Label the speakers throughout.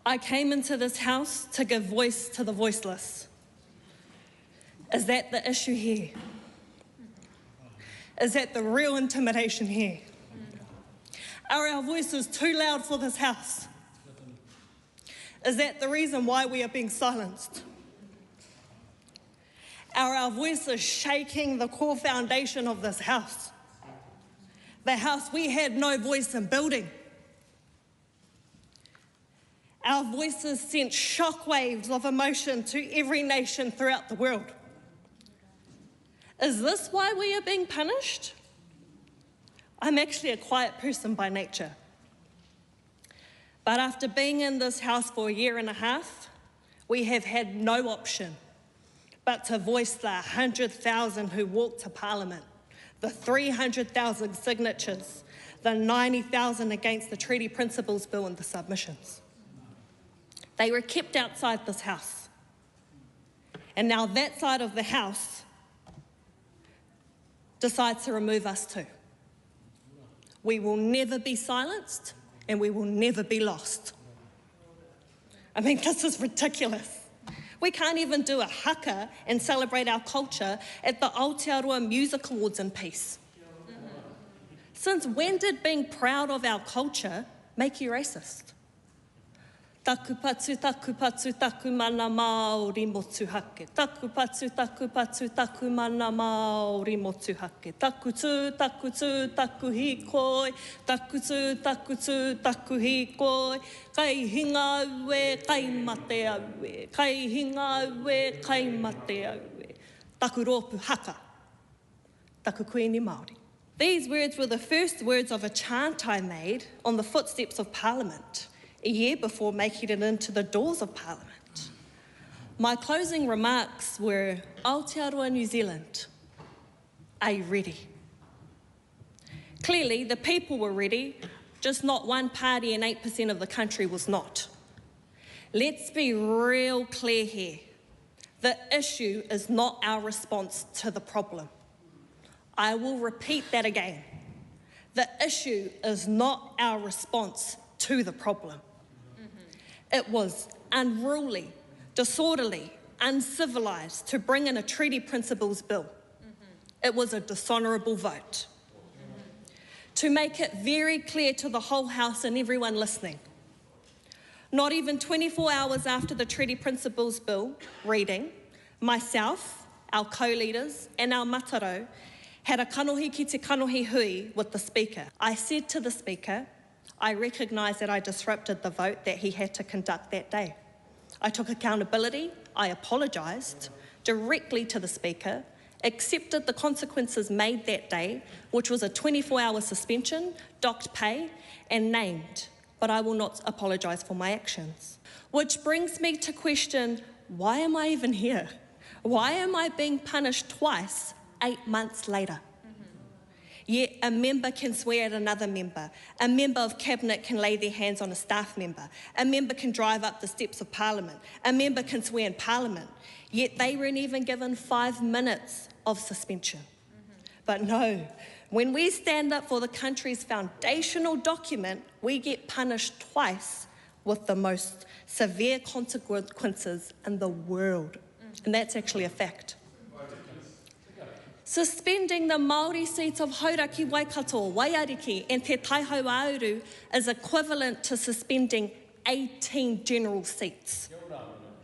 Speaker 1: I came into this house to give voice to the voiceless. Is that the issue here? Is that the real intimidation here? Are our voices too loud for this house? Is that the reason why we are being silenced? Are our voices shaking the core foundation of this house? The house we had no voice in building. Our voices sent shockwaves of emotion to every nation throughout the world. Is this why we are being punished? I'm actually a quiet person by nature. But after being in this house for 1.5 years, we have had no option but to voice the 100,000 who walked to Parliament, the 300,000 signatures, the 90,000 against the Treaty Principles Bill and the submissions. They were kept outside this house. And now that side of the house decides to remove us too. We will never be silenced and we will never be lost. I mean, this is ridiculous. We can't even do a haka and celebrate our culture at the Aotearoa Music Awards in peace. Since when did being proud of our culture make you racist? Taku patu, taku mana Māori motu hake. Taku patu, taku mana Māori motu hake. Taku tū, taku hikoi. Taku tū, taku hikoi. Kai hinga ue, kai mate aue. Kai hinga ue, kai mate aue. Taku rōpu haka. Taku kuini Māori. These words were the first words of a chant I made on the footsteps of Parliament, a year before making it into the doors of Parliament. My closing remarks were, Aotearoa New Zealand, are you ready? Clearly, the people were ready, just not one party and 8% of the country was not. Let's be real clear here. The issue is not our response to the problem. I will repeat that again. The issue is not our response to the problem. It was unruly, disorderly, uncivilised to bring in a Treaty Principles Bill. It was a dishonourable vote. To make it very clear to the whole House and everyone listening, not even 24 hours after the Treaty Principles Bill reading, myself, our co-leaders and our mataro had a kanohi ki te kanohi hui with the Speaker. I said to the Speaker, I recognise that I disrupted the vote that he had to conduct that day. I took accountability, I apologised directly to the Speaker, accepted the consequences made that day, which was a 24-hour suspension, docked pay, and named, but I will not apologise for my actions. Which brings me to question, why am I even here? Why am I being punished twice 8 months later? Yet a member can swear at another member. A member of Cabinet can lay their hands on a staff member. A member can drive up the steps of Parliament. A member can swear in Parliament. Yet they weren't even given 5 minutes of suspension. But no, when we stand up for the country's foundational document, we get punished twice with the most severe consequences in the world. And that's actually a fact. Suspending the Māori seats of Hauraki, Waikato, Waiariki and Te Taihawauru is equivalent to suspending 18 general seats.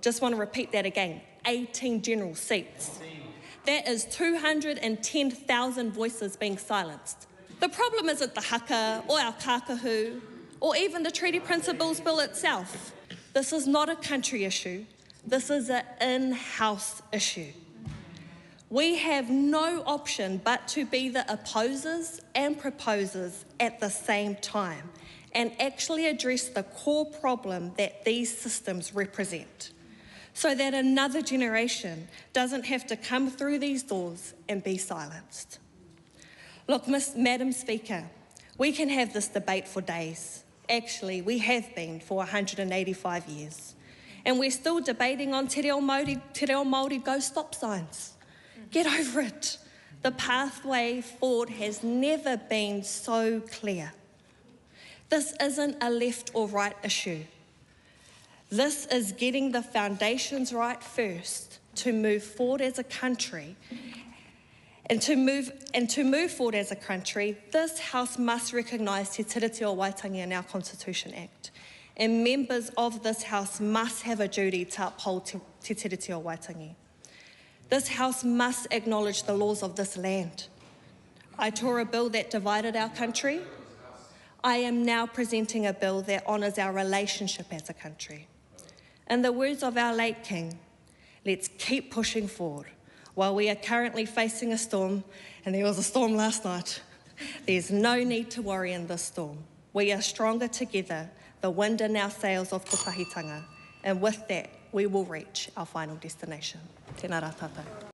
Speaker 1: Just want to repeat that again, 18 general seats. That is 210,000 voices being silenced. The problem isn't the haka or our kākahu or even the Treaty Principles Bill itself. This is not a country issue. This is an in-house issue. We have no option but to be the opposers and proposers at the same time and actually address the core problem that these systems represent so that another generation doesn't have to come through these doors and be silenced. Look, Madam Speaker, we can have this debate for days. Actually, we have been for 185 years. And we're still debating on Te Reo Māori go stop signs. Get over it. The pathway forward has never been so clear. This isn't a left or right issue. This is getting the foundations right first to move forward as a country. And to move forward as a country, this House must recognise Te Tiriti o Waitangi in our Constitution Act. And members of this House must have a duty to uphold Te Tiriti o Waitangi. This House must acknowledge the laws of this land. I tore a bill that divided our country. I am now presenting a bill that honours our relationship as a country. In the words of our late King, let's keep pushing forward. While we are currently facing a storm, and there was a storm last night, there's no need to worry in this storm. We are stronger together, the wind in our sails of Te Pahitanga, and with that, we will reach our final destination. Tēnā rā tātou.